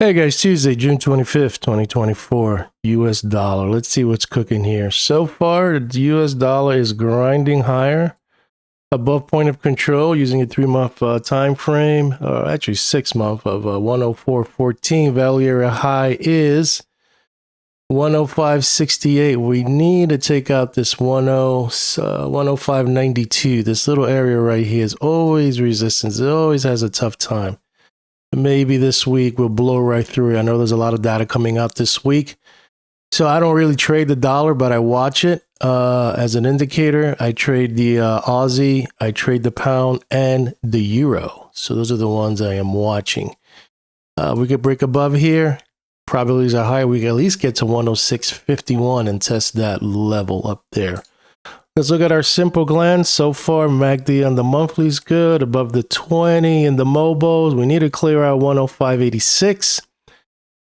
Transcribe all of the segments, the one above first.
Hey guys, Tuesday, June 25th, 2024, US dollar. Let's see what's cooking here. So far, the US dollar is grinding higher above point of control using a 3-month time frame, actually 6-month of 104.14. Value area high is 105.68. We need to take out this 105.92. This little area right here is always resistance. It always has a tough time. Maybe this week we'll blow right through it. I know there's a lot of data coming out this week. So I don't really trade the dollar, but I watch it as an indicator. I trade the Aussie, I trade the pound, and the euro. So those are the ones I am watching. We could break above here. Probabilities are high. We can at least get to 106.51 and test that level up there. Let's look at our simple glance. So far, MACD on the monthly is good. Above the 20 in the mobiles. We need to clear out 105.86.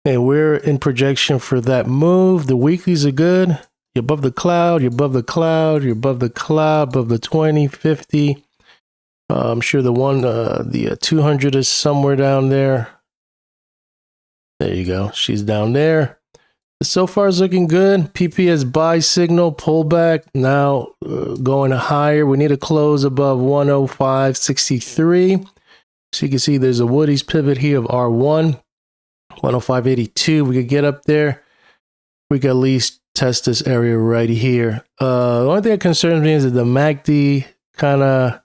And we're in projection for that move. The weeklies are good. You're above the cloud. You're above the cloud. You're above the cloud. Above the 20, 50. I'm sure the 200 is somewhere down there. There you go. She's down there. So far it's looking good. PPS buy signal, pullback. Now going higher. We need to close above 105.63. So you can see there's a Woody's pivot here of R1. 105.82. We could get up there. We could at least test this area right here. The only thing that concerns me is that the MACD kind of,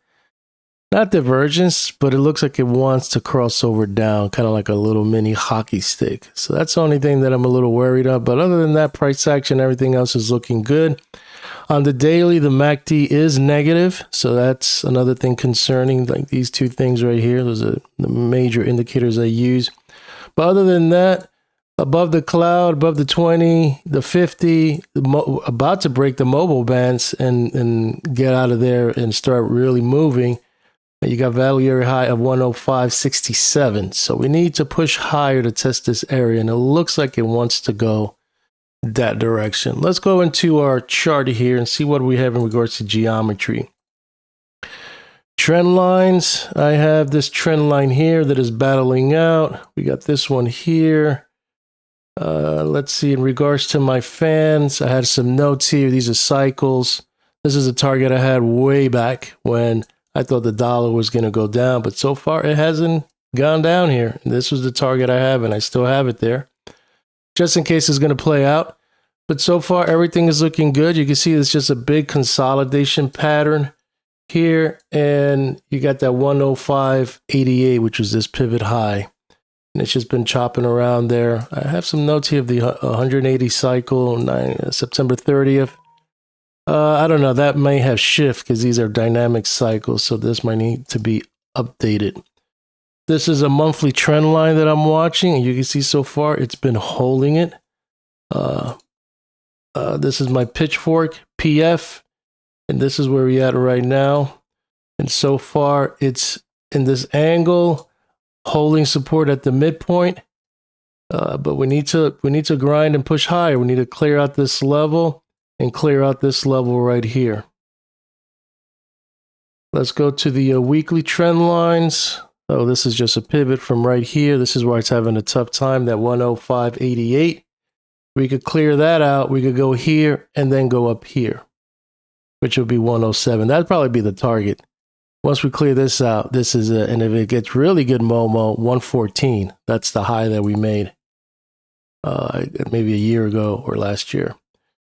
not divergence, but it looks like it wants to cross over down, kind of like a little mini hockey stick. So that's the only thing that I'm a little worried of. But other than that, price action, everything else is looking good. On the daily, the MACD is negative. So that's another thing concerning, like these two things right here. Those are the major indicators I use. But other than that, above the cloud, above the 20, the 50, about to break the mobile bands and get out of there and start really moving. You got value area high of 105.67. So we need to push higher to test this area. And it looks like it wants to go that direction. Let's go into our chart here and see what we have in regards to geometry. Trend lines. I have this trend line here that is battling out. We got this one here. Let's see, in regards to my fans, I had some notes here. These are cycles. This is a target I had way back when I thought the dollar was going to go down, but so far it hasn't gone down here. This was the target I have, and I still have it there, just in case it's going to play out. But so far, everything is looking good. You can see it's just a big consolidation pattern here, and you got that 105.88, which was this pivot high. And it's just been chopping around there. I have some notes here of the 180 cycle, September 30th. I don't know, that may have shift because these are dynamic cycles, so this might need to be updated. This is a monthly trend line that I'm watching, and you can see so far it's been holding it. This is my pitchfork, PF, and this is where we're at right now. And so far it's in this angle, holding support at the midpoint. But we need to grind and push higher. We need to clear out this level and clear out this level right here. Let's go to the weekly trend lines. Oh, this is just a pivot from right here. This is where it's having a tough time, that 105.88. We could clear that out. We could go here and then go up here, which would be 107. That'd probably be the target. Once we clear this out, this is it. And if it gets really good Momo, 114. That's the high that we made maybe a year ago or last year.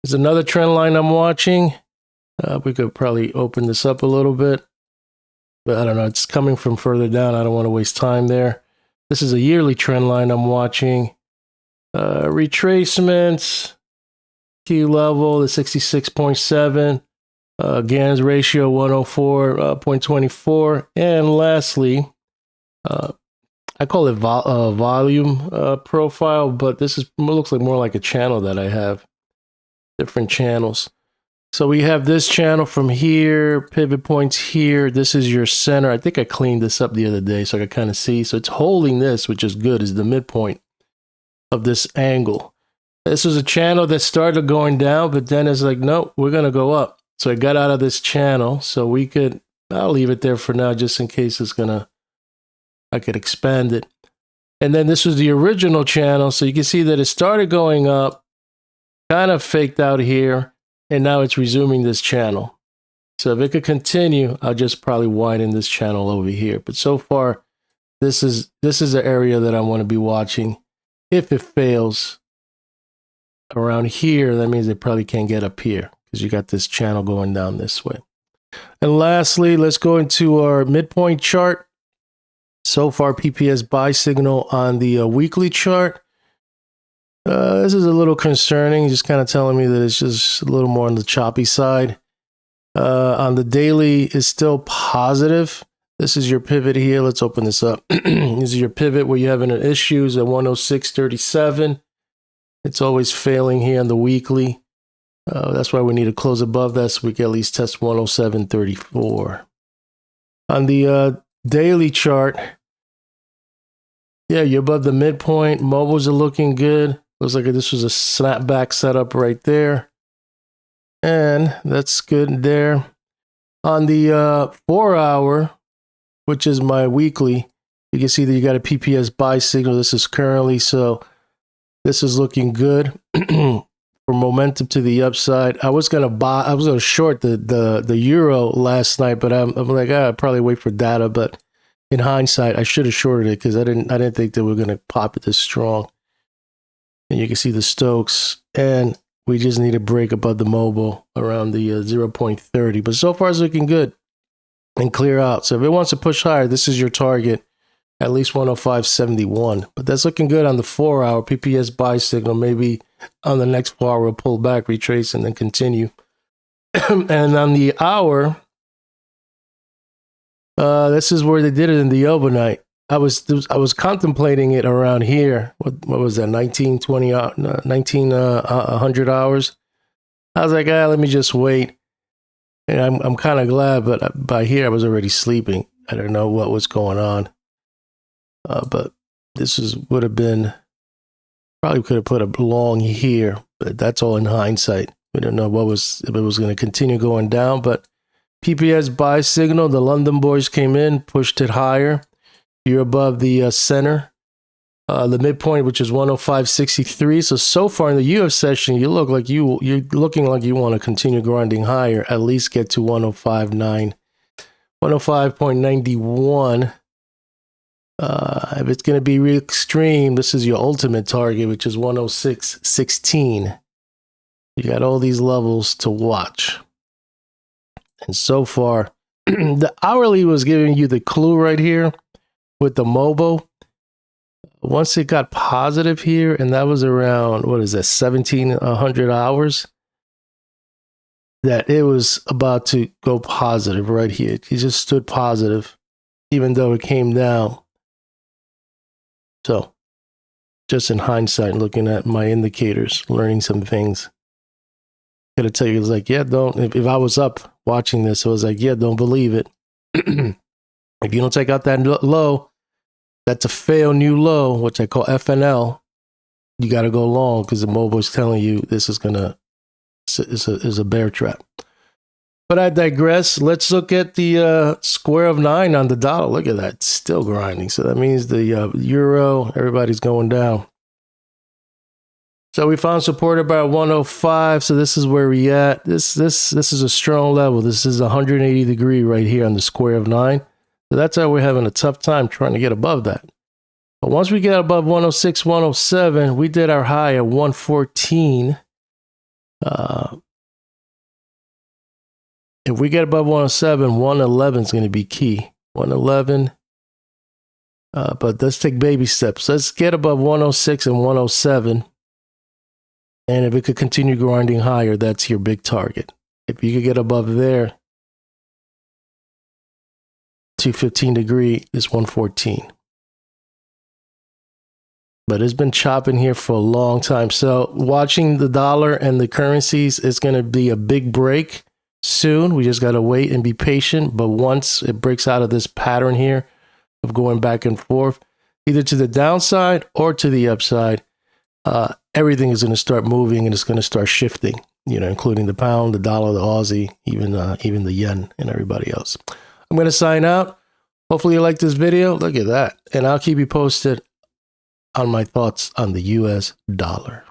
There's another trend line I'm watching. We could probably open this up a little bit, but I don't know. It's coming from further down. I don't want to waste time there. This is a yearly trend line I'm watching. Retracements, key level, the 66.7. Gann's ratio 104.24. And lastly, I call it volume profile, but this looks like more like a channel that I have. Different channels. So we have this channel from here, pivot points here. This is your center. I think I cleaned this up the other day so I could kind of see. So it's holding this, which is good, is the midpoint of this angle. This was a channel that started going down, but then it's like, nope, we're going to go up. So I got out of this channel. So I'll leave it there for now, just in case I could expand it. And then this was the original channel. So you can see that it started going up, kind of faked out here, and now it's resuming this channel. So if it could continue, I'll just probably widen this channel over here. But so far, this is the area that I want to be watching. If it fails around here, that means it probably can't get up here because you got this channel going down this way. And lastly, let's go into our midpoint chart. So far, PPS buy signal on the weekly chart. This is a little concerning, just kind of telling me that it's just a little more on the choppy side. On the daily, it's still positive. This is your pivot here. Let's open this up. This is your pivot where you're having issues at 106.37. It's always failing here on the weekly. That's why we need to close above that so we can at least test 107.34. On the daily chart, yeah, you're above the midpoint. Mobiles are looking good. Looks like this was a snapback setup right there. And that's good there. On the 4 hour, which is my weekly, you can see that you got a PPS buy signal. This is currently, so this is looking good for momentum to the upside. I was gonna short the euro last night, but I'm like, I'd probably wait for data. But in hindsight, I should have shorted it because I didn't think they were gonna pop it this strong. And you can see the Stokes, and we just need a break above the mobile around the 0.30. But so far it's looking good and clear out. So if it wants to push higher, this is your target, at least 105.71. But that's looking good on the 4 hour PPS buy signal. Maybe on the next 4 hour, we'll pull back, retrace, and then continue. And on the hour, this is where they did it in the overnight. I was contemplating it around here. What was that? 100 hours. I was like, let me just wait. And I'm kind of glad, but by here I was already sleeping. I don't know what was going on. But this would have been, probably could have put a long here, but that's all in hindsight. We don't know if it was going to continue going down, but PPS buy signal, the London boys came in, pushed it higher. You're above the center, the midpoint, which is 105.63. So far in the UF session, you're looking like you want to continue grinding higher, at least get to 105.91. If it's going to be real extreme, this is your ultimate target, which is 106.16. You got all these levels to watch. And so far, the hourly was giving you the clue right here with the mobile. Once it got positive here, and that was around, 1,700 hours, that it was about to go positive right here. It just stood positive, even though it came down. So, just in hindsight, looking at my indicators, learning some things. Gotta tell you, it's like, yeah, if I was up watching this, I was like, yeah, don't believe it. If you don't take out that low, that's a fail new low, which I call FNL. You got to go long because the mobile is telling you this is a bear trap. But I digress. Let's look at the square of 9 on the dollar. Look at that, it's still grinding. So that means the euro, everybody's going down. So we found support about 105. So this is where we at. This is a strong level. This is 180 degree right here on the square of 9. So that's how we're having a tough time trying to get above that. But once we get above 106, 107, we did our high at 114. If we get above 107, 111 is going to be key. 111. But let's take baby steps. Let's get above 106 and 107. And if it could continue grinding higher, that's your big target. If you could get above there, 215 degree is 114. But it's been chopping here for a long time. So watching the dollar and the currencies is going to be a big break soon. We just got to wait and be patient. But once it breaks out of this pattern here of going back and forth, either to the downside or to the upside, everything is going to start moving and it's going to start shifting, including the pound, the dollar, the Aussie, even the yen and everybody else. I'm going to sign out. Hopefully you like this video. Look at that. And I'll keep you posted on my thoughts on the US dollar.